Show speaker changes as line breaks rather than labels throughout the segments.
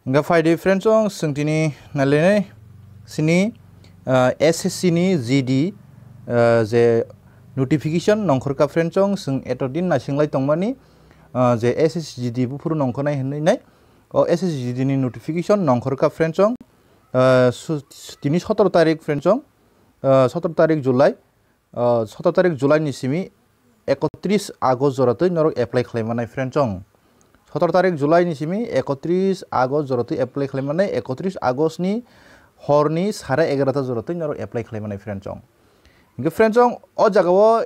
Nga faidi friends ong sengtini nalene sini SSC ni GD je notification nongkhorka friends ong seng etodin na singlai tongmani je SSC GD bu puru nongkhonai hinai nai o SSC GD ni notification nongkhorka friends ong tini 17 tarik friends ong 17 tarik Julai 17 tarik Julai ni simi 31 Agos joratoi norok apply khlaimanai friends ong 17 tarik Julai ni simi 31 Agos joratoi apply khlaimanai 31 Agos ni horni 11:30 joratoi norok apply khlaimanai friends ong inge friends ong o jagao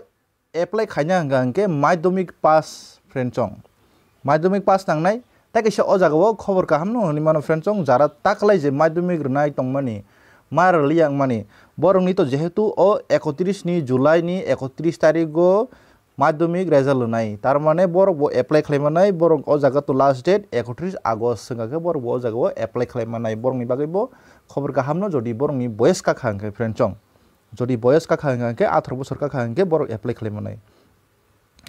apply khaina hangke madhyamik pass friends ong madhyamik pass nangnai taikaisa o jagao khobor kaham no honi mano friends ong jara taklai je madhyamik rnai tongmani mar liang mani borongni to jehetu o 31 ni Julai ni 31 tarik go madhyamik result nai tar mane borok bo apply khlaimanai borok o jaga to last date 31 Agos sengake borok bo o jaga apply khlaimanai borok ni bagui bo khobor kaham no jodi borok ni boyes ka khangke friends ong jodi boyes ka khangke 18 bosor ka khangke borok apply khlaimanai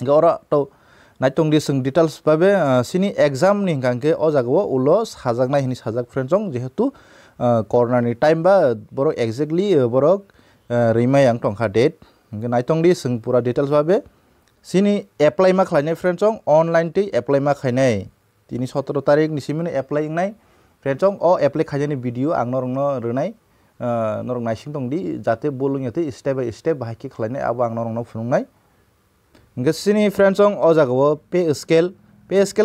ora to naitung di seng details babe sini exam ni hangke o jaga ulo sajaknai hini sajak friends ong jehetu corona ni time ba borok exactly borok rimai yang tongkha date naitung di seng pura details babe sini apply ma khlainai friends ong online ti apply ma khainai tini 17 tarik ni simini apply ngai friends ong o apply khainani video ang norongno rwnai norong naising tongdi jate bolung yate step by step bahai ki khlainai abo ang norongno phunungnai inga sini friends ong o jagao pay scale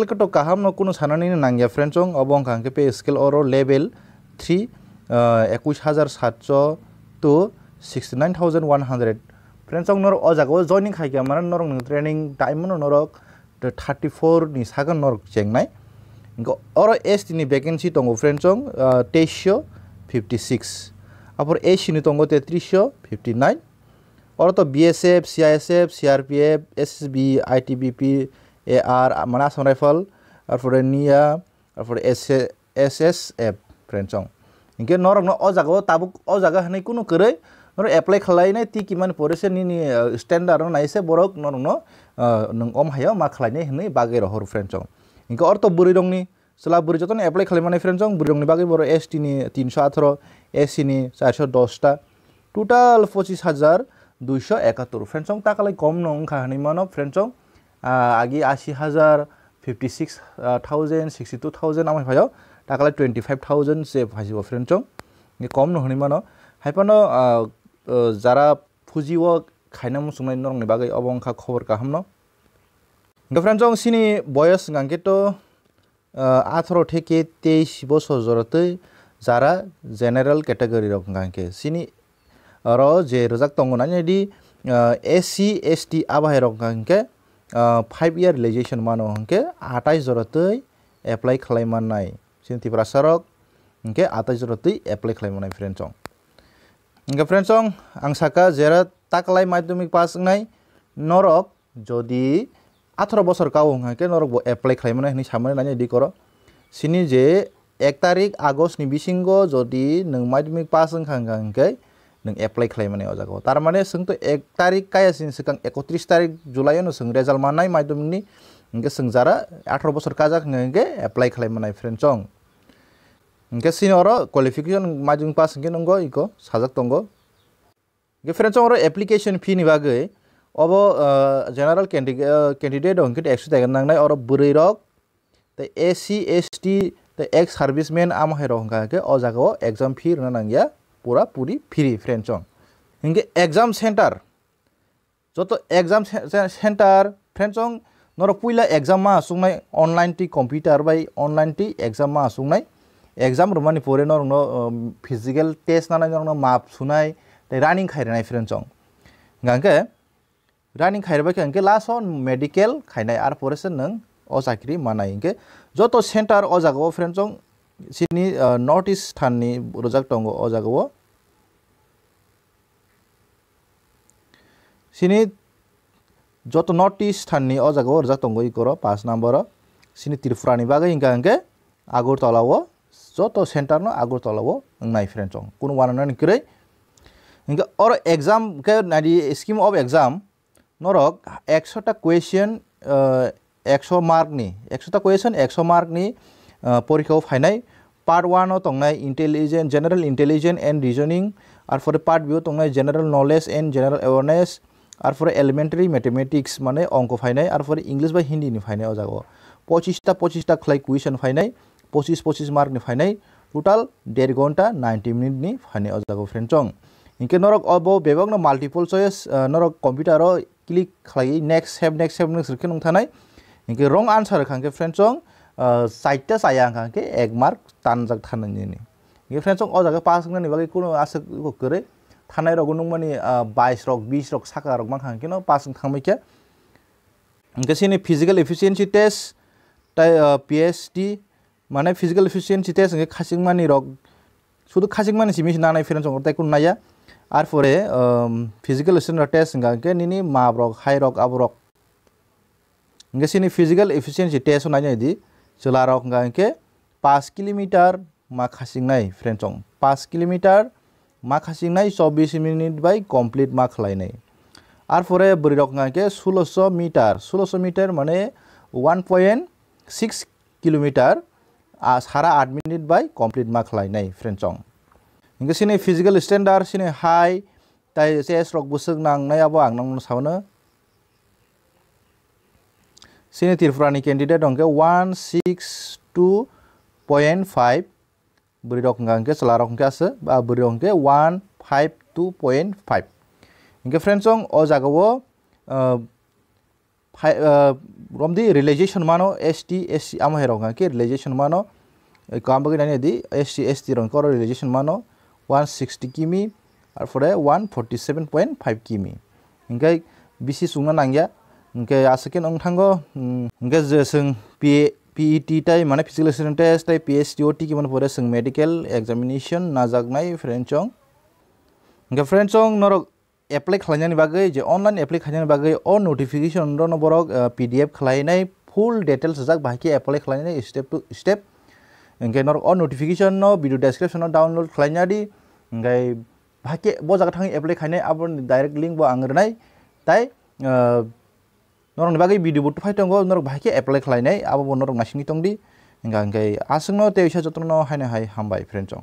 ko to kaham no kuno sanani nangya friends ong abo angke pay scale oro level 3 21700 to 69100 friends ong norok o jagao joining khaika mana norok training time no norok 34 ni sagan norok chengnai ingo oro ST ni vacancy tongo friends ong 2356 apor AC ni tongo 359 oro to BSF CISF CRPF SSB ITBP AR mana asam rifle apor NIA apor SSF friends ong inge norok no o jagao tabuk o jaga hanai kuno korei nor apply khlainai ti kiman porese ni standard no naise borok norok no nong om hayo ma khlainai hinai bagai rohor friends ong inge orto buri rongni sela buri joton apply khlaimanai friends ong buri rongni bagai boro ST ni 318 SC ni 410 ta total 25271 friends ong takalai kom nong khanai mano friends ong agi 80000 56000 62000 amai phayo takalai 25000 se phasibo friends ong ni kom no honi mano haipano jara fujiwo khaina musumai norong ni bagai obongkha khobor kaham no friends ong sini boyos ngangke to 18 থেকে 23 বছর জরতে যারা general category rock ngangke sini ro je rojak tongo nani di SC ST abai rok ngangke 5 year realization mano ngangke 28 jorote apply khlaimanai sini tiprasarok ngangke 28 jorote apply khlaimanai friends ong ngga friends ong ang saka jera taklai madhyamik pass ngai norok jodi 18 বছর কাও ngangke norok bo apply khlaimanai hini samane nani di koro sini je 1 tarik Agos ni bisingo jodi nung madhyamik pass ngangke nung apply khlaimanai o jago tar mane seng to 1 tarik kaya sin sekang 31 tarik Julai no seng result manai madhyamik ni ngke seng jara 18 বছর kajak ngangke apply khlaimanai friends ong ngke sini oro qualification madhyamik pass ngke nongo iko sajak tongo ngke friends ong oro application fee ni bagai obo general candidate ongke 100 taga nangnai oro burui rok te SC ST te ex serviceman amhai rok ngake o jagao exam fee rna nangya pura puri free friends ong inge exam center joto exam center friends ong norok puila exam ma sungnai online ti computer bai online ti exam ma sungnai exam rumani pore norok no physical test nanai norok no map sunai te running khairnai friends ong ngangke running khairba ke angke last on medical khainai ar porese nang o chakri manai ingke joto center o jagao friends ong sini north east than ni rojak tongo o jagao sini joto north east than ni o jagao rojak tongo ikoro 5 number sini Tripura ni bagai ingka angke Agartala o joto center no Agartala o ngai friends ong kuno wanana ni krei ingka or exam ke nadi scheme of exam norok 100 টা question 100 mark ni 100 টা question 100 mark ni porikha फाइनाय Part 1 o tongnai intelligent general intelligence and reasoning ar for part B o tongnai general knowledge and general awareness ar for elementary mathematics mane onko phainai ar for English by Hindi ni phainai o jago 25 ta khlai question phainai 25 mark ni phainai total 1.5 घंटा 90 minute ni phainai o jago friend chong inke norok obo bebak no multiple choice norok computer ro click khlai next step ni sirke nong thanai inke wrong answer khangke friend chong site ta sayang khangke 1 mark tanjak thanani ni inke friend chong o jaga pass ngani bagi kuno asuk ko kore thanai rok nung mani 22 rok 20 rok saka rok mang khangke no pass thangmai ke inke sini physical efficiency test tai PSD माने physical efficiency test nge khasing mani rok sudu khasing mani simi na nai friend chong tai kun naya ar pore physical standard test nga ke nini ma rok high rok ab rok nge sini physical efficiency test na nai di chela rok nga ke 5 km ma khasing nai friend chong 5 km ma khasing nai 24 minute by complete ma khlai nai ar pore buri rok nga ke 1600 meter mane 1.6 km सारा 8 minute बाय complete mark लाइनाय friend चong इंगे सिने physical standard सिने high ताइ चेस रक बुसक नांनाय आबो आं नंग सावनो सिने तिरफ्रानि कैंडिडेट अंके 162.5 बुरि रक अंके चला रक अंके आसे बा बुरि अंके 152.5 इंगे friend चong O जागावो romdi realization mano ST SC amo heronga ke realization mano kam bagi nani di SC ST ron ko realization mano 160 kimi ar fore 147.5 kimi ingai bisi sungna nangya ingai asaken ong thango ingai je sing PET tai mane physical assessment test tai PSTOT ki man pore sing medical examination najaknai friend chong ingai friend chong norok apply khlainani bagai je online apply khlainani bagai o notification ro borok PDF khlainai full details jak bahki apply khlainai step to step engai nor o notification no video description no download khlaina di engai bahki bo jaga thangi apply khainai abon direct link bo angrnai tai norong bagai video bo phai tongo nor bahki apply khlainai abo bo norong nasini tongdi engai asungno te isa jotno haina hai hambai friend chong